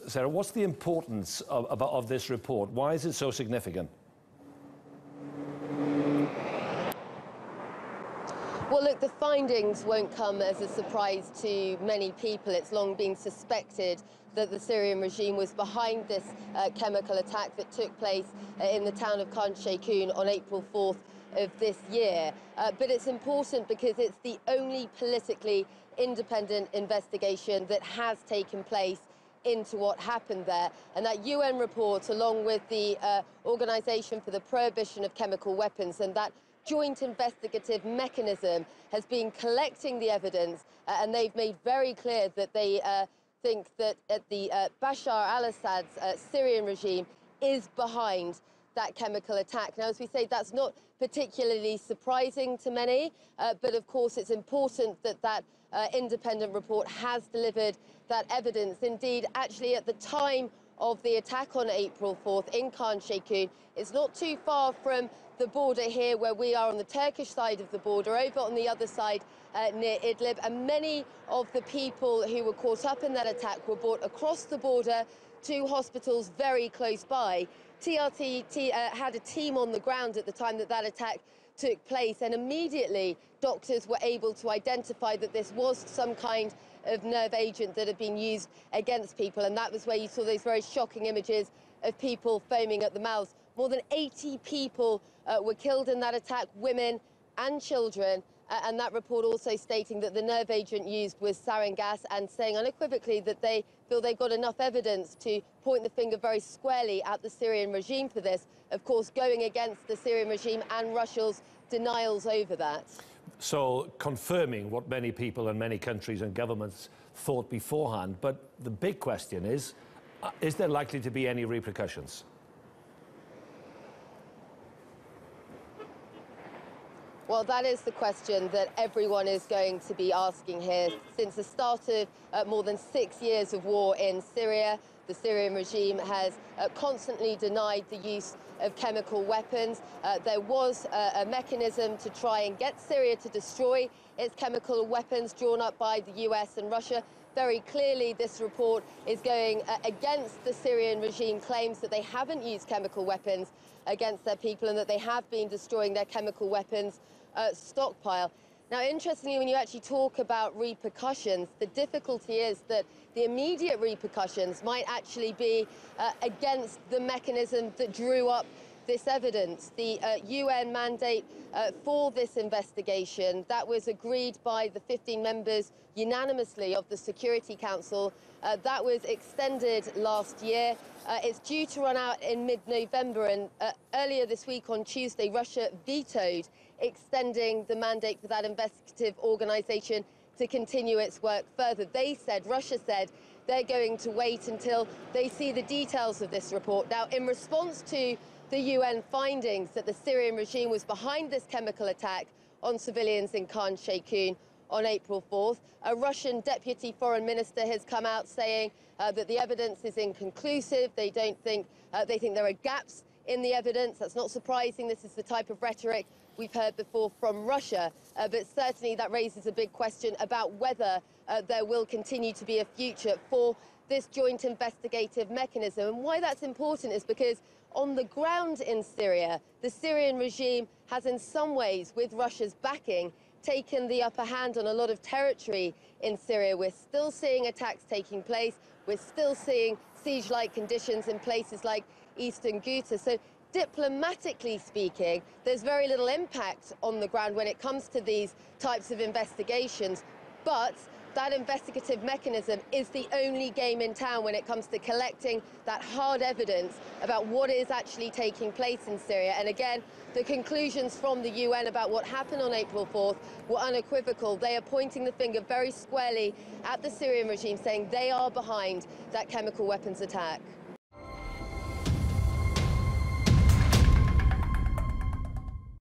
Sarah, what's the importance of this report? Why is it so significant? Well, look, the findings won't come as a surprise to many people. It's long been suspected that the Syrian regime was behind this chemical attack that took place in the town of Khan Shaykhun on April 4th of this year. But it's important because it's the only politically independent investigation that has taken place into what happened there. And that UN report, along with the Organisation for the Prohibition of Chemical Weapons and that joint investigative mechanism, has been collecting the evidence, and they've made very clear that they think that the Bashar al-Assad's Syrian regime is behind that chemical attack. Now, as we say, that's not particularly surprising to many, but of course it's important that that independent report has delivered that evidence. Indeed, actually, at the time of the attack on April 4th in Khan Shaykhun, it's not too far from the border here where we are on the Turkish side of the border, over on the other side near Idlib, and many of the people who were caught up in that attack were brought across the border to hospitals very close by. TRT had a team on the ground at the time that that attack took place, and immediately doctors were able to identify that this was some kind of nerve agent that had been used against people, and that was where you saw those very shocking images of people foaming at the mouths. More than 80 people were killed in that attack, women and children, and that report also stating that the nerve agent used was sarin gas, and saying unequivocally that they feel they've got enough evidence to point the finger very squarely at the Syrian regime for this, of course going against the Syrian regime and Russia's denials over that. So confirming what many people and many countries and governments thought beforehand, but the big question is there likely to be any repercussions? Well, that is the question that everyone is going to be asking here. Since the start of more than 6 years of war in Syria, the Syrian regime has constantly denied the use of chemical weapons. There was a mechanism to try and get Syria to destroy its chemical weapons, drawn up by the US and Russia. Very clearly, this report is going against the Syrian regime claims that they haven't used chemical weapons against their people and that they have been destroying their chemical weapons stockpile. Now, interestingly, when you actually talk about repercussions, the difficulty is that the immediate repercussions might actually be against the mechanism that drew up this evidence. The UN mandate for this investigation, that was agreed by the 15 members unanimously of the Security Council. That was extended last year. It's due to run out in mid-November, and earlier this week on Tuesday, Russia vetoed extending the mandate for that investigative organisation to continue its work further. Russia said, they're going to wait until they see the details of this report. Now, in response to the UN findings that the Syrian regime was behind this chemical attack on civilians in Khan Shaykhun on April 4th, a Russian deputy foreign minister has come out saying that the evidence is inconclusive. They think there are gaps in the evidence. That's not surprising. This is the type of rhetoric we've heard before from Russia, but certainly that raises a big question about whether there will continue to be a future for this joint investigative mechanism. And why that's important is because on the ground in Syria, the Syrian regime has in some ways, with Russia's backing, taken the upper hand on a lot of territory in Syria. We're still seeing attacks taking place. We're still seeing siege-like conditions in places like eastern Ghouta. So diplomatically speaking, there's very little impact on the ground when it comes to these types of investigations. But that investigative mechanism is the only game in town when it comes to collecting that hard evidence about what is actually taking place in Syria. And again, the conclusions from the UN about what happened on April 4th were unequivocal. They are pointing the finger very squarely at the Syrian regime, saying they are behind that chemical weapons attack.